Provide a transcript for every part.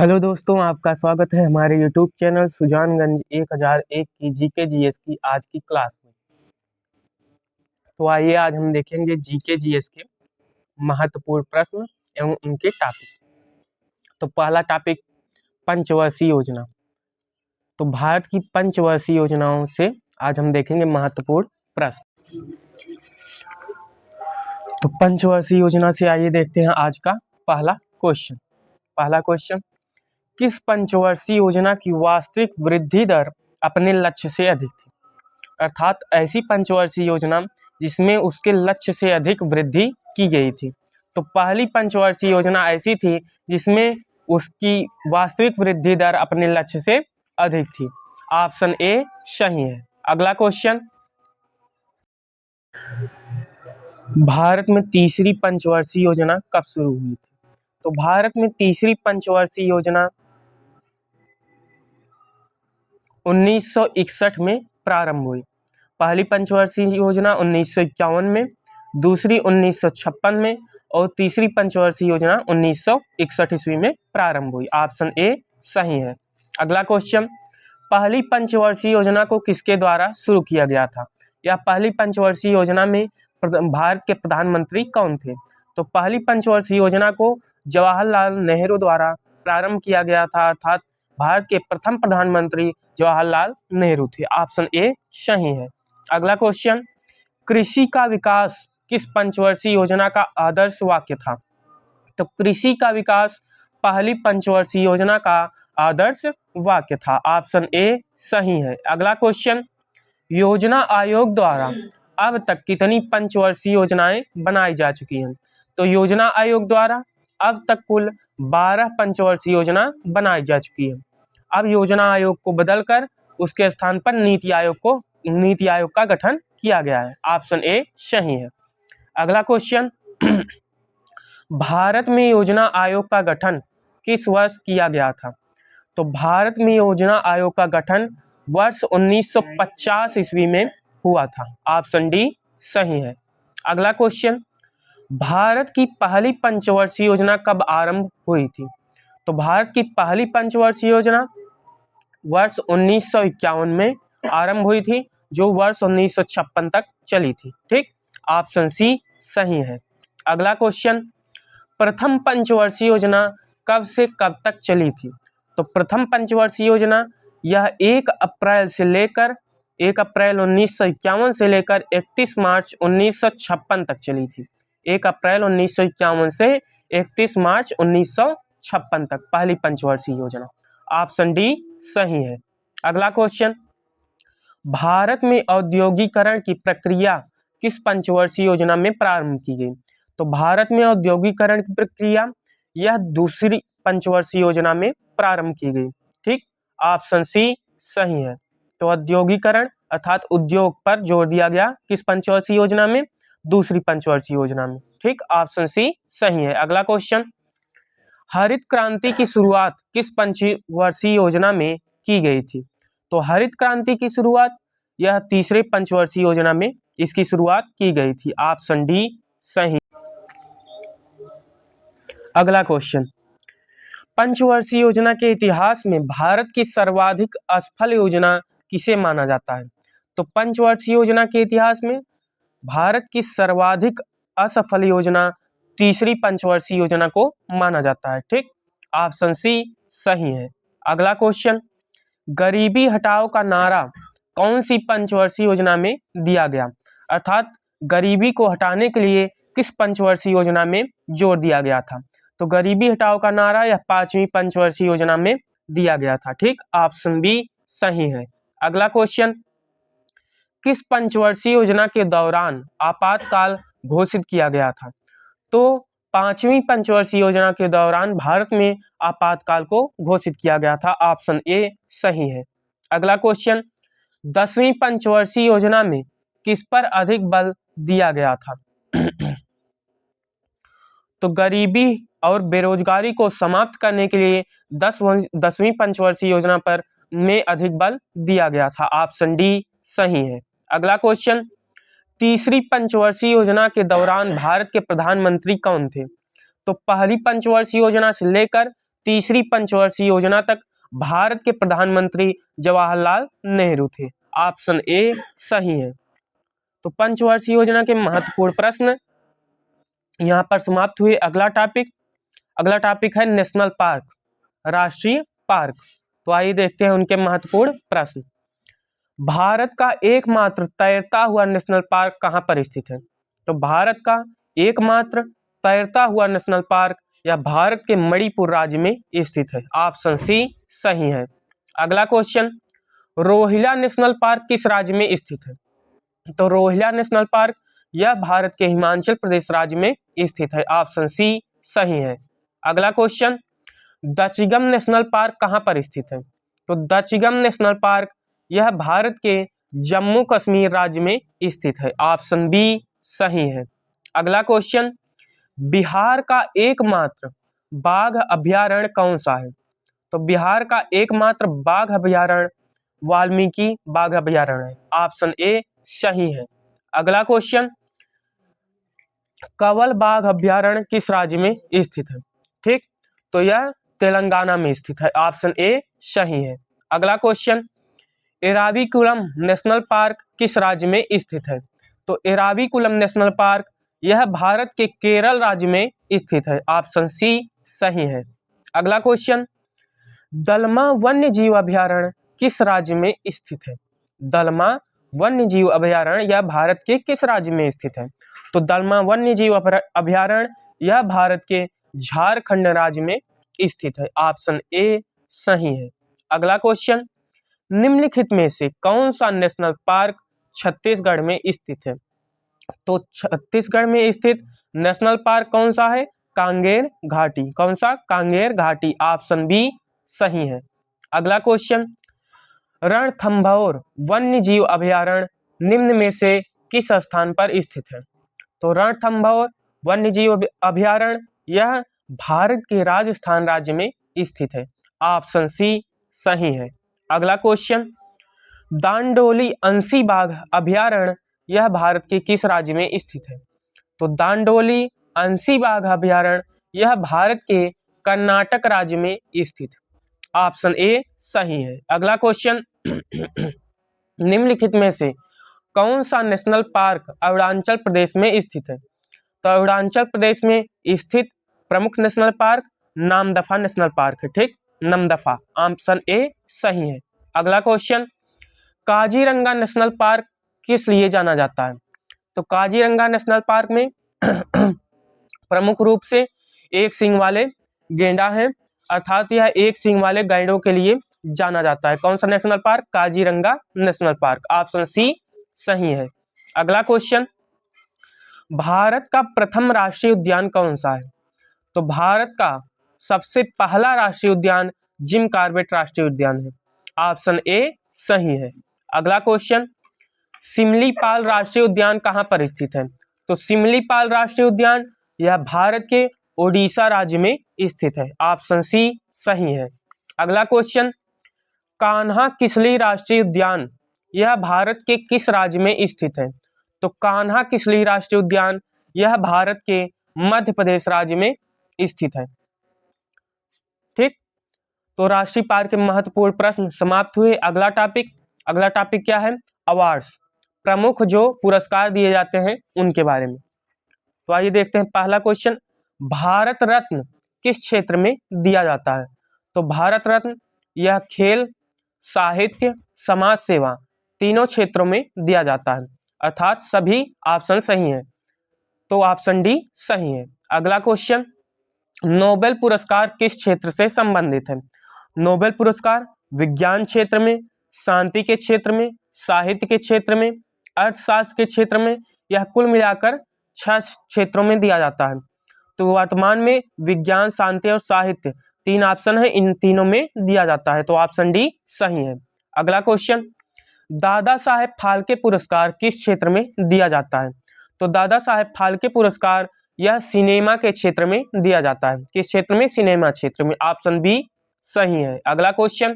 Hello दोस्तों, आपका स्वागत है हमारे यूट्यूब चैनल सुजानगंज 1001 की जीके जीएस की आज की क्लास में। तो आइए आज हम देखेंगे जीके जीएस के महत्वपूर्ण प्रश्न एवं उनके टॉपिक। तो पहला टॉपिक पंचवर्षीय योजना। तो भारत की पंचवर्षीय योजनाओं से आज हम देखेंगे महत्वपूर्ण प्रश्न। तो पंचवर्षीय योजना से आइए देखते हैं आज का पहला क्वेश्चन। किस पंचवर्षीय योजना की वास्तविक वृद्धि दर अपने लक्ष्य से अधिक थी? अर्थात ऐसी पंचवर्षीय योजना जिसमें उसके लक्ष्य से अधिक वृद्धि की गई थी। तो पहली पंचवर्षीय योजना ऐसी थी जिसमें उसकी वास्तविक वृद्धि दर अपने लक्ष्य से अधिक थी। ऑप्शन ए सही है। अगला क्वेश्चन, भारत में तीसरी पंचवर्षीय योजना कब शुरू हुई थी? तो भारत में तीसरी पंचवर्षीय योजना 1961 में प्रारंभ हुई। पहली पंचवर्षीय योजना 1951 में, दूसरी 1956 में और तीसरी पंचवर्षीय योजना 1961 ईस्वी में प्रारंभ हुई। ऑप्शन ए सही है। अगला क्वेश्चन, पहली पंचवर्षीय योजना को किसके द्वारा शुरू किया गया था? या पहली पंचवर्षीय योजना में भारत के प्रधानमंत्री कौन थे? तो पहली पंचवर्षीय योजना को जवाहरलाल नेहरू द्वारा प्रारंभ किया गया था, अर्थात भारत के प्रथम प्रधानमंत्री जवाहरलाल नेहरू थे। ऑप्शन ए सही है। अगला क्वेश्चन, कृषि का विकास किस पंचवर्षीय योजना का आदर्श वाक्य था? तो कृषि का विकास पहली पंचवर्षीय योजना का आदर्श वाक्य था। ऑप्शन ए सही है। अगला क्वेश्चन, योजना आयोग द्वारा अब तक कितनी पंचवर्षीय योजनाएं बनाई जा चुकी हैं? तो योजना आयोग द्वारा अब तक कुल 12 पंचवर्षीय योजना बनाई जा चुकी है। अब योजना आयोग को बदलकर उसके स्थान पर नीति आयोग का गठन किया गया है। ऑप्शन ए सही है। अगला क्वेश्चन, भारत में योजना आयोग का गठन किस वर्ष किया गया था? तो भारत में योजना आयोग का गठन वर्ष 1950 ईस्वी में हुआ था। ऑप्शन डी सही है। अगला क्वेश्चन, भारत की पहली पंचवर्षीय योजना कब आरंभ हुई थी? तो भारत की पहली पंचवर्षीय योजना वर्ष 1951 में आरंभ हुई थी, जो वर्ष 1956 तक चली थी। ठीक, ऑप्शन सी सही है। अगला क्वेश्चन, प्रथम पंचवर्षीय योजना कब से कब तक चली थी? तो प्रथम पंचवर्षीय योजना यह 1 अप्रैल 1951 से लेकर 31 मार्च 1956 तक चली थी। 1 अप्रैल 1951 से 31 मार्च 1956 तक पहली पंचवर्षीय योजना। ऑप्शन डी सही है। अगला क्वेश्चन, भारत में औद्योगिकरण की प्रक्रिया किस पंचवर्षीय योजना में प्रारंभ की गई? तो भारत में औद्योगिकरण की प्रक्रिया यह दूसरी पंचवर्षीय योजना में प्रारंभ की गई। ठीक, ऑप्शन सी सही है। तो औद्योगिकरण अर्थात उद्योग पर जोर दिया गया किस पंचवर्षीय योजना में? दूसरी पंचवर्षीय योजना में। ठीक, ऑप्शन सी सही है। अगला क्वेश्चन, हरित क्रांति की शुरुआत किस पंचवर्षीय योजना में की गई थी? तो हरित क्रांति की शुरुआत यह तीसरे पंचवर्षीय योजना में इसकी शुरुआत की गई थी। ऑप्शन डी सही। अगला क्वेश्चन, पंचवर्षीय योजना के इतिहास में भारत की सर्वाधिक असफल योजना किसे माना जाता है? तो पंचवर्षीय योजना के इतिहास में भारत की सर्वाधिक असफल योजना तीसरी पंचवर्षीय योजना को माना जाता है। ठीक, ऑप्शन सी सही है। अगला क्वेश्चन, गरीबी हटाओ का नारा कौन सी पंचवर्षीय योजना में दिया गया? अर्थात गरीबी को हटाने के लिए किस पंचवर्षीय योजना में जोर दिया गया था? तो गरीबी हटाओ का नारा यह 5वीं पंचवर्षीय योजना में दिया गया था। ठीक, ऑप्शन बी सही है। अगला क्वेश्चन, किस पंचवर्षीय योजना के दौरान आपातकाल घोषित किया गया था? तो 5वीं पंचवर्षीय योजना के दौरान भारत में आपातकाल को घोषित किया गया था। ऑप्शन ए सही है। अगला क्वेश्चन, 10वीं पंचवर्षीय योजना में किस पर अधिक बल दिया गया था? तो गरीबी और बेरोजगारी को समाप्त करने के लिए 10वीं पंचवर्षीय योजना पर में अधिक बल दिया गया था। ऑप्शन डी सही है। अगला क्वेश्चन, तीसरी पंचवर्षीय योजना के दौरान भारत के प्रधानमंत्री कौन थे? तो पहली पंचवर्षीय योजना से लेकर तीसरी पंचवर्षीय योजना तक भारत के प्रधानमंत्री जवाहरलाल नेहरू थे। ऑप्शन ए सही है। तो पंचवर्षीय योजना के महत्वपूर्ण प्रश्न यहाँ पर समाप्त हुए। अगला टॉपिक है नेशनल पार्क, राष्ट्रीय पार्क। तो आइए देखते हैं उनके महत्वपूर्ण प्रश्न। भारत का एकमात्र तैरता हुआ नेशनल पार्क कहाँ पर स्थित है? तो भारत का एकमात्र तैरता हुआ नेशनल पार्क यह भारत के मणिपुर राज्य में स्थित है। ऑप्शन सी सही है। अगला क्वेश्चन, रोहिला नेशनल पार्क किस राज्य में स्थित है? तो रोहिला नेशनल पार्क यह भारत के हिमाचल प्रदेश राज्य में स्थित है। ऑप्शन सी सही है। अगला क्वेश्चन, दचिगम नेशनल पार्क कहाँ पर स्थित है? तो दचिगम नेशनल पार्क यह भारत के जम्मू कश्मीर राज्य में स्थित है। ऑप्शन बी सही है। अगला क्वेश्चन, बिहार का एकमात्र बाघ अभयारण्य कौन सा है? तो बिहार का एकमात्र बाघ अभयारण्य वाल्मीकि बाघ अभयारण्य है। ऑप्शन ए सही है। अगला क्वेश्चन, कंवल बाघ अभयारण्य किस राज्य में स्थित है? ठीक, तो यह तेलंगाना में स्थित है। ऑप्शन ए सही है। अगला क्वेश्चन, एराविकुलम नेशनल पार्क किस राज्य में स्थित है? तो एराविकुलम नेशनल पार्क यह भारत के केरल राज्य में स्थित है। ऑप्शन सी सही है। अगला क्वेश्चन, दलमा वन्य जीव अभयारण्य किस राज्य में स्थित है? दलमा वन्य जीव अभयारण्य यह भारत के किस राज्य में स्थित है? तो दलमा वन्य जीव अभयारण्य यह भारत के झारखंड राज्य में स्थित है। ऑप्शन ए सही है। अगला क्वेश्चन, निम्नलिखित में से कौन सा नेशनल पार्क छत्तीसगढ़ में स्थित है? तो छत्तीसगढ़ में स्थित नेशनल पार्क कौन सा है? कांगेर घाटी। कौन सा? कांगेर घाटी। ऑप्शन बी सही है। अगला क्वेश्चन, रणथंभौर वन्य जीव अभयारण्य निम्न में से किस स्थान पर स्थित है? तो रणथंभौर वन्य जीव अभयारण्य यह भारत के राजस्थान राज्य में स्थित है। ऑप्शन सी सही है। अगला क्वेश्चन, दांडोली अंशी बाघ अभयारण्य यह भारत के किस राज्य में स्थित है? तो दांडोली अंशी बाघ अभयारण्य यह भारत के कर्नाटक राज्य में स्थित है। ऑप्शन ए सही है। अगला क्वेश्चन, निम्नलिखित में से कौन सा नेशनल पार्क अरुणाचल प्रदेश में स्थित है? तो अरुणाचल प्रदेश में स्थित प्रमुख national park Namdapha national park है। ठीक, नामदफा। ऑप्शन ए सही है। अगला क्वेश्चन, काजीरंगा नेशनल पार्क किस लिए जाना जाता है? तो काजीरंगा नेशनल पार्क में प्रमुख रूप से एक सींग वाले गेंडा है, अर्थात यह एक सींग वाले गैंडों के लिए जाना जाता है। कौन सा national park? Kaziranga national park. Option C सही है। अगला क्वेश्चन, भारत का प्रथम राष्ट्रीय उद्यान कौन सा है? तो भारत का सबसे पहला राष्ट्रीय उद्यान जिम कॉर्बेट राष्ट्रीय उद्यान है। ऑप्शन ए सही है। अगला क्वेश्चन, सिमलीपाल राष्ट्रीय उद्यान कहाँ पर स्थित है? तो सिमलीपाल राष्ट्रीय उद्यान यह भारत के ओडिशा राज्य में स्थित है। ऑप्शन सी सही है। अगला क्वेश्चन, कान्हा किसली राष्ट्रीय उद्यान यह भारत के किस राज्य में स्थित है? तो कान्हा किसली राष्ट्रीय उद्यान यह भारत के मध्य प्रदेश राज्य में स्थित है। ठीक, तो राष्ट्रीय पार्क के महत्वपूर्ण प्रश्न समाप्त हुए। अगला टॉपिक क्या है? अवार्ड्स, प्रमुख जो पुरस्कार दिए जाते हैं उनके बारे में। तो आइए देखते हैं। पहला क्वेश्चन, भारत रत्न किस क्षेत्र में दिया जाता है? तो भारत रत्न यह खेल, साहित्य, समाज सेवा तीनों क्षेत्रों में दिया जाता है, अर्थात सभी ऑप्शन सही है। तो ऑप्शन डी सही है। अगला क्वेश्चन, नोबेल पुरस्कार किस क्षेत्र से संबंधित है? नोबेल पुरस्कार विज्ञान क्षेत्र में, शांति के क्षेत्र में, साहित्य के क्षेत्र में, अर्थशास्त्र के क्षेत्र में, यह कुल मिलाकर 6 क्षेत्रों में दिया जाता है। तो वर्तमान में विज्ञान, शांति और साहित्य 3 ऑप्शन है, इन तीनों में दिया जाता है। तो ऑप्शन डी सही है। अगला क्वेश्चन, दादा साहेब फाल्के पुरस्कार किस क्षेत्र में दिया जाता है? तो दादा साहेब फाल्के पुरस्कार यह सिनेमा के क्षेत्र में दिया जाता है। किस क्षेत्र में? सिनेमा क्षेत्र में। ऑप्शन बी सही है। अगला क्वेश्चन,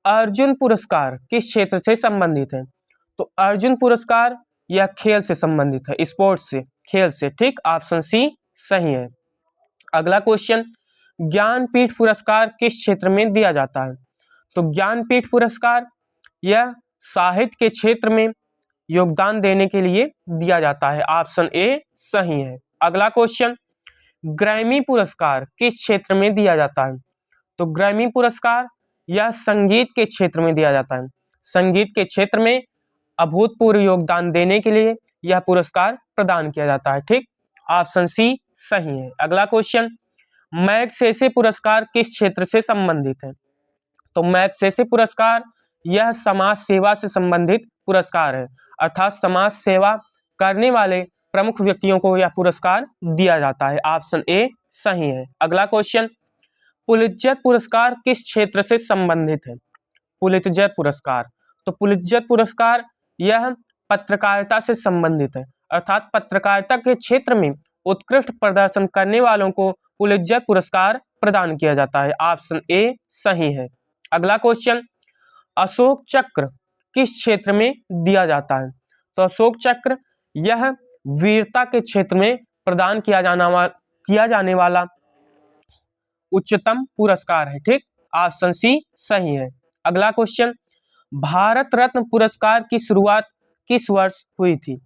अर्जुन पुरस्कार किस क्षेत्र से संबंधित है? तो अर्जुन पुरस्कार यह खेल से संबंधित है, स्पोर्ट्स से, खेल से। ठीक, ऑप्शन सी सही है। अगला क्वेश्चन, ज्ञानपीठ पुरस्कार किस क्षेत्र में दिया जाता है? तो ज्ञानपीठ पुरस्कार यह साहित्य के क्षेत्र में योगदान देने के लिए दिया जाता है। ऑप्शन ए सही है। अगला क्वेश्चन, ग्रैमी पुरस्कार किस क्षेत्र में दिया जाता है? तो ग्रैमी पुरस्कार यह संगीत के क्षेत्र में दिया जाता है। संगीत के क्षेत्र में अभूतपूर्व योगदान देने के लिए यह पुरस्कार प्रदान किया जाता है। ठीक, ऑप्शन सी सही है। अगला क्वेश्चन, मैग्सेसे पुरस्कार किस क्षेत्र से संबंधित है? तो मैग्सेसे पुरस्कार यह समाज सेवा से संबंधित पुरस्कार है, अर्थात समाज सेवा करने वाले प्रमुख व्यक्तियों को यह पुरस्कार दिया जाता है। ऑप्शन ए सही है। अगला क्वेश्चन, पुलित्जर पुरस्कार किस क्षेत्र से संबंधित है? पुलित्जर पुरस्कार, तो पुलित्जर पुरस्कार यह पत्रकारिता से संबंधित है, अर्थात पत्रकारिता के क्षेत्र में उत्कृष्ट प्रदर्शन करने वालों को पुलित्जर पुरस्कार प्रदान किया जाता है। ऑप्शन ए सही है। अगला क्वेश्चन, अशोक चक्र किस क्षेत्र में दिया जाता है? तो अशोक चक्र यह वीरता के क्षेत्र में प्रदान किया जाने वाला उच्चतम पुरस्कार है। ठीक, ऑप्शन सी सही है। अगला क्वेश्चन, भारत रत्न पुरस्कार की शुरुआत किस वर्ष हुई थी?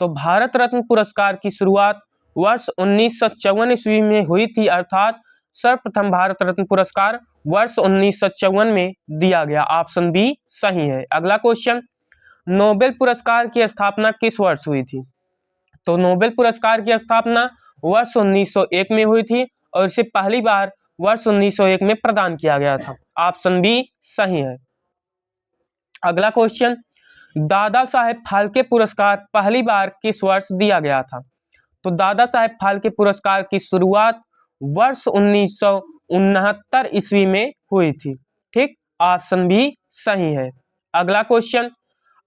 तो भारत रत्न पुरस्कार की शुरुआत वर्ष 1954 ईस्वी में हुई थी, अर्थात सर्वप्रथम भारत रत्न पुरस्कार वर्ष 1954 में दिया गया। ऑप्शन बी सही है। अगला क्वेश्चन, नोबेल पुरस्कार की स्थापना किस वर्ष हुई थी? तो नोबेल पुरस्कार की स्थापना वर्ष 1901 में हुई थी और इसे पहली बार वर्ष 1901 में प्रदान किया गया था। ऑप्शन बी सही है। अगला क्वेश्चन, दादा साहेब फाल्के पुरस्कार पहली बार किस वर्ष दिया गया था? तो दादा साहेब फाल्के पुरस्कार की शुरुआत वर्ष 1969 ईस्वी में हुई थी। ठीक, ऑप्शन भी सही है। अगला क्वेश्चन,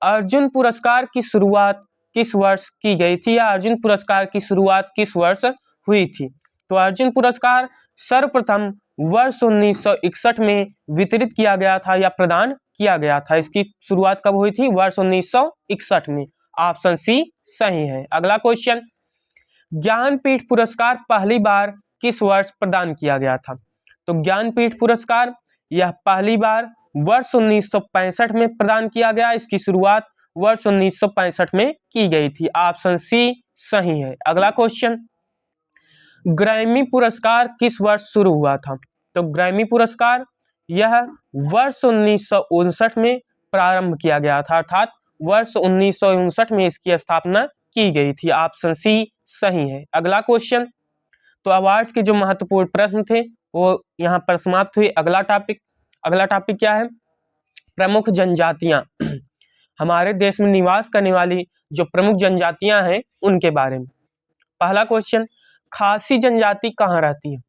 अर्जुन पुरस्कार की शुरुआत किस वर्ष की गई थी या अर्जुन पुरस्कार की शुरुआत किस वर्ष हुई थी? तो अर्जुन पुरस्कार सर्वप्रथम वर्ष 1961 में वितरित किया गया था या प्रदान किया गया था। इसकी शुरुआत कब हुई थी? वर्ष 1961 में। ऑप्शन सी सही है। अगला क्वेश्चन, ज्ञानपीठ पुरस्कार पहली बार किस वर्ष प्रदान किया गया था? तो ज्ञानपीठ पुरस्कार यह पहली बार वर्ष 1965 में प्रदान किया गया। इसकी शुरुआत वर्ष 1965 में की गई थी। ऑप्शन सी सही है। अगला क्वेश्चन, ग्रैमी पुरस्कार किस वर्ष शुरू हुआ था? तो ग्रैमी पुरस्कार यह वर्ष 1959 में प्रारंभ किया गया था, अर्थात वर्ष 1959 में इसकी स्थापना की गई थी। ऑप्शन सी सही है। अगला क्वेश्चन, तो अवार्ड्स के जो महत्वपूर्ण प्रश्न थे वो यहाँ पर समाप्त हुए। अगला टॉपिक क्या है? प्रमुख जनजातियां हमारे देश में निवास करने वाली जो प्रमुख जनजातियां हैं उनके बारे में। पहला क्वेश्चन, खासी जनजाति कहाँ रहती है?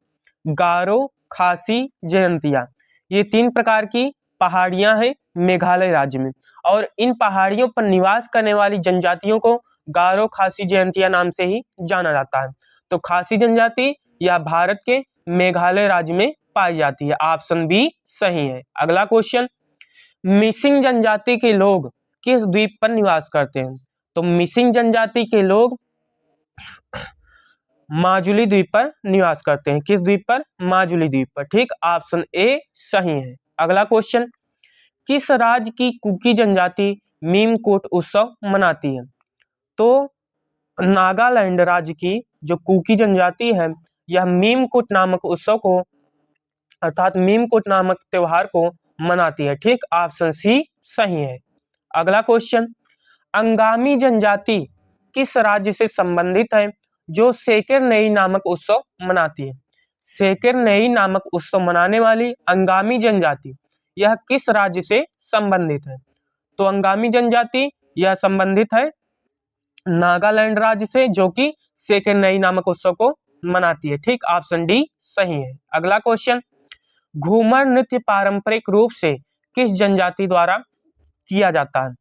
गारो, खासी, जयंतिया, ये 3 प्रकार की पहाड़ियां हैं मेघालय राज्य में, और इन पहाड़ियों पर निवास करने वाली जनजातियों को गारो, खासी, जयंतिया नाम से ही जाना जाता है। तो खासी जनजाति यह भारत के मेघालय राज्य में पाई जाती है। ऑप्शन बी सही है। अगला क्वेश्चन, मिसिंग जनजाति के लोग किस द्वीप पर निवास करते हैं? तो मिसिंग जनजाति के लोग माजुली द्वीप पर निवास करते हैं। किस द्वीप पर? माजुली द्वीप पर। ठीक, ऑप्शन ए सही है। अगला क्वेश्चन, किस राज्य की कुकी जनजाति मीमकोट उत्सव मनाती है? तो नागालैंड राज्य की जो कुकी जनजाति है यह मीमकोट नामक उत्सव को, अर्थात मीमकोट नामक त्योहार को मनाती है। ठीक, ऑप्शन सी सही है। अगला क्वेश्चन, अंगामी जनजाति किस राज्य से संबंधित है जो सेकेर नई नामक उत्सव मनाती है? सेकेर नई नामक उत्सव मनाने वाली अंगामी जनजाति यह किस राज्य से संबंधित है? तो अंगामी जनजाति यह संबंधित है नागालैंड राज्य से, जो कि सेकेर नई नामक उत्सव को मनाती है। ठीक, ऑप्शन डी सही है। अगला क्वेश्चन, घूमर नृत्य पारंपरिक रूप से किस जनजाति द्वारा किया जाता है?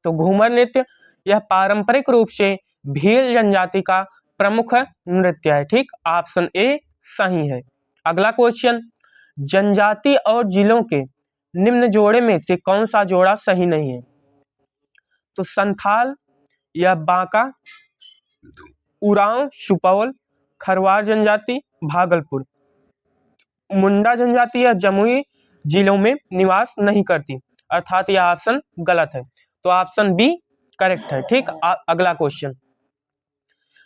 तो घूमर नृत्य यह पारंपरिक रूप से भील जनजाति का प्रमुख नृत्य है। ठीक, ऑप्शन ए सही है। अगला क्वेश्चन, जनजाति और जिलों के निम्न जोड़े में से कौन सा जोड़ा सही नहीं है? तो संथाल या बांका, उरांव सुपौल, खरवार जनजाति भागलपुर। मुंडा जनजाति या जमुई जिलों में निवास नहीं करती, अर्थात यह ऑप्शन गलत है। तो ऑप्शन बी करेक्ट है। ठीक, अगला क्वेश्चन,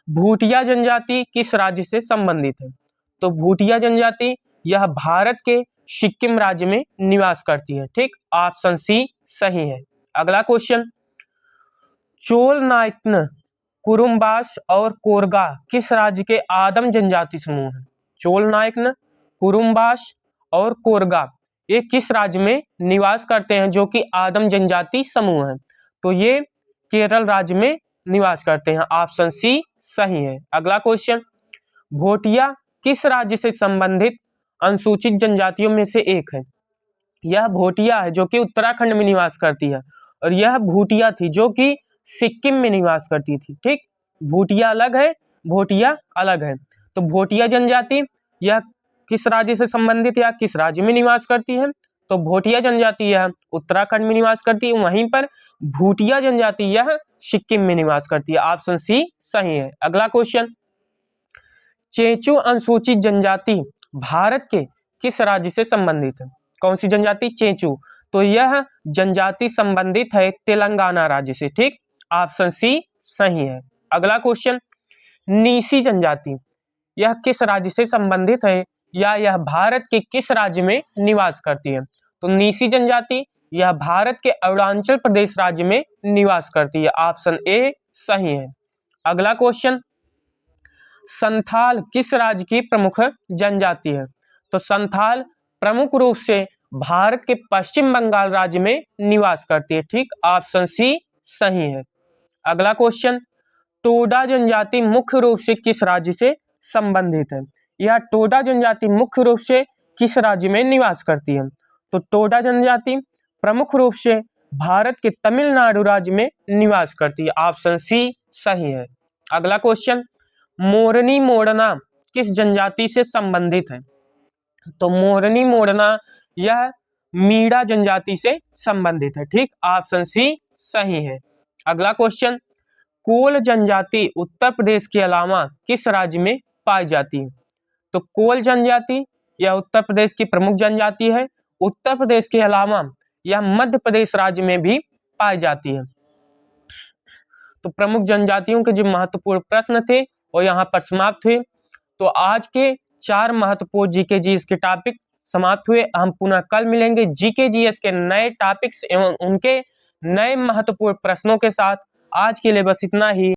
भूटिया जनजाति किस राज्य से संबंधित है? तो भूटिया जनजाति यह भारत के सिक्किम राज्य में निवास करती है। ठीक, ऑप्शन सी सही है। अगला क्वेश्चन, चोल नायकन, कुरुम्बास और कोरगा किस राज्य के आदम जनजाति समूह हैं? चोल नायकन, कुरुम्बास और कोरगा ये किस राज्य में निवास करते हैं जो कि आदम जनजाति समूह है? तो ये केरल राज्य में निवास करते हैं। ऑप्शन सी सही है। अगला क्वेश्चन, भोटिया किस राज्य से संबंधित अनुसूचित जनजातियों में से एक है? यह भोटिया है जो कि उत्तराखंड में निवास करती है, और यह भूटिया थी जो कि सिक्किम में निवास करती थी। ठीक, भूटिया अलग है, भोटिया अलग है। तो भोटिया जनजाति यह किस राज्य से संबंधित या किस राज्य में निवास करती है? तो भोटिया जनजाति यह उत्तराखंड में निवास करती है, वहीं पर भूटिया जनजाति यह सिक्किम में निवास करती है। ऑप्शन सी सही है। अगला क्वेश्चन, चेचू अनुसूचित जनजाति भारत के किस राज्य से संबंधित है? कौन सी जनजाति? चेचू। तो यह जनजाति संबंधित है तेलंगाना राज्य से। ठीक, ऑप्शन सी सही है। अगला क्वेश्चन, नीसी जनजाति यह किस राज्य से संबंधित है या यह भारत के किस राज्य में निवास करती है? तो नीसी जनजाति यह भारत के अरुणाचल प्रदेश राज्य में निवास करती है। ऑप्शन ए सही है। अगला क्वेश्चन, संथाल किस राज्य की प्रमुख जनजाति है? तो संथाल प्रमुख रूप से भारत के पश्चिम बंगाल राज्य में निवास करती है। ठीक, ऑप्शन सी सही है। अगला क्वेश्चन, टोडा जनजाति मुख्य रूप से किस राज्य से संबंधित है? यह टोडा जनजाति मुख्य रूप से किस राज्य में निवास करती है? तो टोडा जनजाति प्रमुख रूप से भारत के तमिलनाडु राज्य में निवास करती है। ऑप्शन सी सही है। अगला क्वेश्चन, मोरनी मोड़ना किस जनजाति से संबंधित है? तो मोरनी मोड़ना यह मीणा जनजाति से संबंधित है। ठीक, ऑप्शन सी सही है। अगला क्वेश्चन, कोल जनजाति उत्तर प्रदेश के अलावा किस राज्य में पाई जाती है? तो कोल जनजाति यह उत्तर प्रदेश की प्रमुख जनजाति है। उत्तर प्रदेश के अलावा यह मध्य प्रदेश राज्य में भी पाई जाती है। तो प्रमुख जनजातियों के जो महत्वपूर्ण प्रश्न थे वो यहाँ पर समाप्त हुए। तो आज के 4 महत्वपूर्ण जीके जीएस के टॉपिक समाप्त हुए। हम पुनः कल मिलेंगे जीके जीएस के नए टॉपिक्स एवं उनके नए महत्वपूर्ण प्रश्नों के साथ। आज के लिए बस इतना ही।